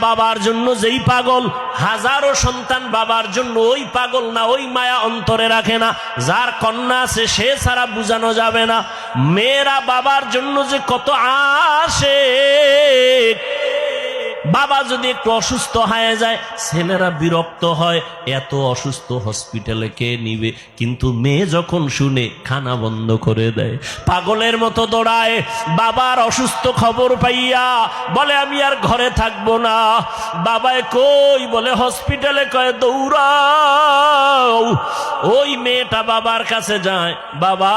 বাবার জন্য যেই পাগল, হাজারো সন্তান বাবার জন্য ওই পাগল না, ওই মায়া অন্তরে রাখে না। যার কন্যা আছে সে ছাড়া বুঝানো যাবে না। মেয়েরা বাবার জন্য যে কত আশিক। বাবা যদি একটু অসুস্থ হয়ে যায় ছেলেরা বিরক্ত হয়, এত অসুস্থ হসপিটালে কে নিবে, কিন্তু মেয়ে যখন শুনে খানা বন্ধ করে দেয়, পাগলের মতো দৌড়ায়। বাবার অসুস্থ খবর পাইয়া বলে আমি আর ঘরে থাকবো না। বাবায় কই, বলে হসপিটালে, কয় দৌড়াও। ওই মেয়েটা বাবার কাছে যায়, বাবা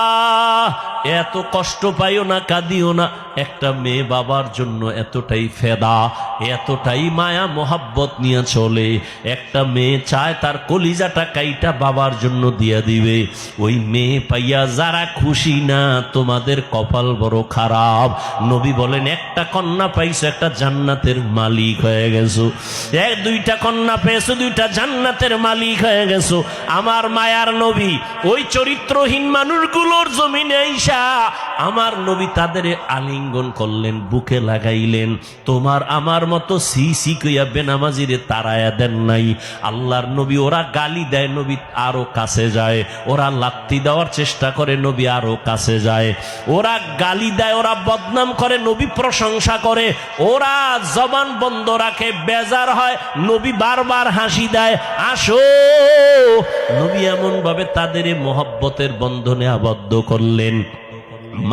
এত কষ্ট পাইও না, কাঁদিও না। একটা মেয়ে বাবার জন্য এতটাই ফেদা, এতটাই মায়া মোহাব্বত নিয়ে চলে। একটা মেয়ে চায় তার কলিজাটা কাইটা বাবার জন্য দিয়া দিবে। ওই মেয়ে পাইয়া যারা খুশি না, তোমাদের কপাল বড় খারাপ। নবী বলেন একটা কন্যা পাইছো, একটা জান্নাতের মালিক হয়ে গেছো। দুইটা কন্যা পেয়েছো, দুইটা জান্নাতের মালিক হয়ে গেছো। আমার মায়ার নবী ওই চরিত্রহীন মানুষগুলোর জমিনে আইসা আমার নবী তাদের আলিঙ্গন করলেন, বুকে লাগাইলেন। তোমার আমার মতো সি কইয়া বেনামাজিরে তাড়ায়া দেন নাই। আল্লাহর নবী ওরা গালি দেয়, নবী আরো কাছে যায়। ওরা লাত্তি দেওয়ার চেষ্টা করে, নবী আরো কাছে যায়। ওরা গালি দেয়, ওরা বদনাম করে, নবী প্রশংসা করে। ওরা জবান বন্ধ রাখে, বেজার হয়, নবী বারবার হাসি দেয়, আসো। নবী এমন ভাবে তাদের মোহব্বতের বন্ধনে আবদ্ধ করলেন।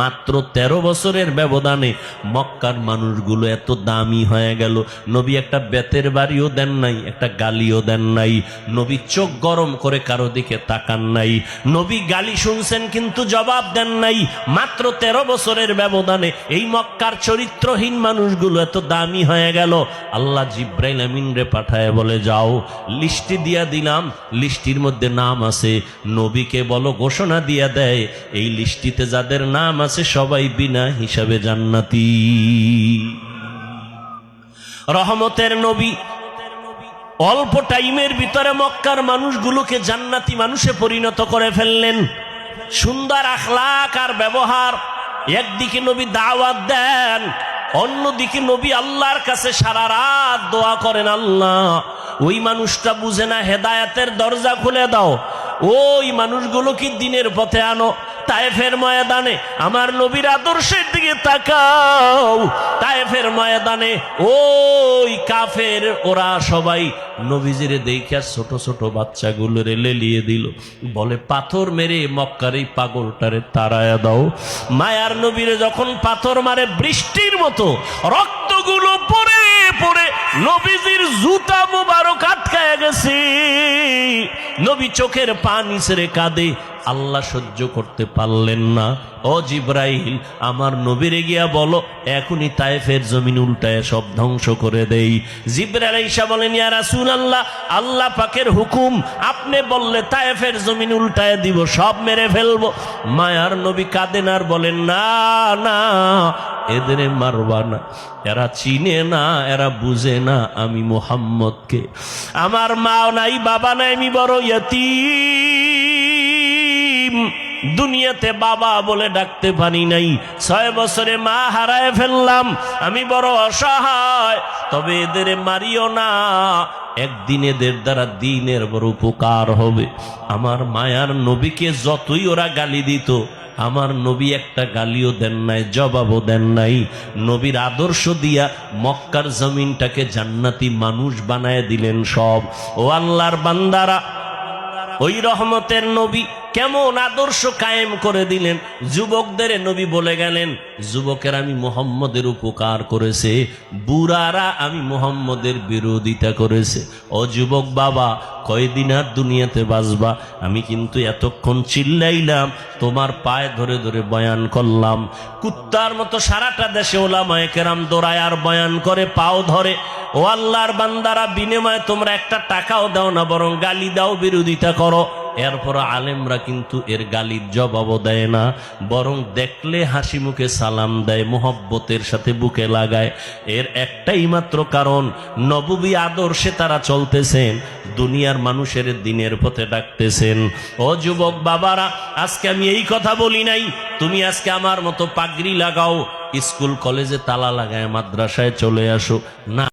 মাত্র 13 বছরের ব্যবধানে মক্কার মানুষগুলো এত দামি হয়ে গেল। নবী একটা বেতের বাড়িও দেন নাই, একটা গালিও দেন নাই। নবী চোখ গরম করে কারো দিকে তাকান নাই। নবী গালি শুনছেন কিন্তু জবাব দেন নাই। মাত্র 13 বছরের ব্যবধানে এই মক্কার চরিত্রহীন মানুষগুলো এত দামি হয়ে গেল। আল্লাহ জিব্রাইল আমিন রে পাঠায় বলে, যাও লিস্টি দিয়া দিলাম, লিস্টির মধ্যে নাম আছে। নবীকে বলো ঘোষণা দিয়া দেয়, এই লিস্টিতে যাদের নাম আছে সবাই বিনা হিসাবে জান্নাতি। রহমতের নবী অল্প টাইমের ভিতরে মক্কার মানুষগুলোকে জান্নাতি মানুষে পরিণত করে ফেললেন। সুন্দর আখলাক আর ব্যবহার। একদিকে নবী দাওয়াত দেন, অন্যদিকে নবী আল্লাহর কাছে সারা রাত দোয়া করেন, আল্লাহ ওই মানুষটা বুঝে না, হেদায়েতের দরজা খুলে দাও, ওই মানুষগুলো কি দিনের পথে আনো। তায়েফের ময়দানে আমার নবীর আদর্শের দিকে তাকাও। তায়েফের ময়দানে ওই কাফের ওরা সবাই নবীজিরে দেখিয়া ছোট ছোট বাচ্চাগুলোরে লেলিয়ে দিল, বলে পাথর মেরে মক্কার এই পাগলটারে তাড়ায়া দাও। মায়ার নবীরে যখন পাথর মারে বৃষ্টির মতো রক্তগুলো পড়ে পড়ে নবীজির জুতা মুবারক আটকায়া গেছে। নবী চোখের পানি ছেড়ে কাঁদে। আল্লাহ সহ্য করতে পারলেন না। ও জিব্রাইল, আমার নবীরে গিয়া বলো এখনই তায়েফের জমিন উল্টায় সব ধ্বংস করে দেই। জিব্রাইল আইসা বলেন, ইয়া রাসূলুল্লাহ, আল্লাহ পাকের হুকুম, আপনি বললে তায়েফের জমিন উল্টায় দিব, সব মেরে ফেলবো। মায়ার নবী কাঁদেন আর বলেন, না না, এদের মারবা না, এরা চিনে না, এরা বুঝে না আমি মুহাম্মদকে। আমার মা নাই, বাবা নাই, আমি বড় ইয়তীম। দুনিয়াতে বাবা বলে ডাকতে পারি নাই। 6 বছরে মা হারায় ফেললাম, আমি বড় অসহায়। তবে এদের মারিও না, একদিন এদের দ্বারা দিনের বড় উপকার হবে। আমার মায়ার নবীকে যতই ওরা গালি দিত, আমার নবী একটা গালিও দেন নাই, জবাবও দেন নাই। নবীর আদর্শ দিয়া মক্কার জমিনটাকে জান্নাতি মানুষ বানায় দিলেন সব। ও আল্লাহর বান্দারা, ওই রহমতের নবী কেমন আদর্শ কায়েম করে দিলেন। যুবকদের নবী বলে গেলেন, যুবকের আমি মুহাম্মদের উপকার করেছে, বুড়ারা আমি মুহাম্মদের বিরোধিতা করেছে। ও যুবক বাবা, কয়দিন আর দুনিয়াতে বাঁচবা? আমি কিন্তু এতক্ষণ চিল্লাইলাম, তোমার পায়ে ধরে ধরে বয়ান করলাম। কুত্তার মতো সারাটা দেশে ওলামায়ে কেরাম দৌড়ায় আর বয়ান করে, পাও ধরে। ও আল্লাহর বান্দারা, বিনিময়ে তোমরা একটা টাকাও দাও না, বরং গালি দাও, বিরোধিতা করো। এরপর আলেমরা কিন্তু এর গালির জবাবও দেয় না, বরং দেখলে হাসি মুখে সালাম দেয়, মোহব্বতের সাথে বুকে লাগায়। এর একটাই মাত্র কারণ, নববী আদর্শে তারা চলতেছেন, দুনিয়ার মানুষের দিনের পথে ডাকতেছেন। ও যুবক বাবারা, আজকে আমি এই কথা বলি নাই তুমি আজকে আমার মতো পাগড়ি লাগাও, স্কুল কলেজে তালা লাগায় মাদ্রাসায় চলে আসো, না।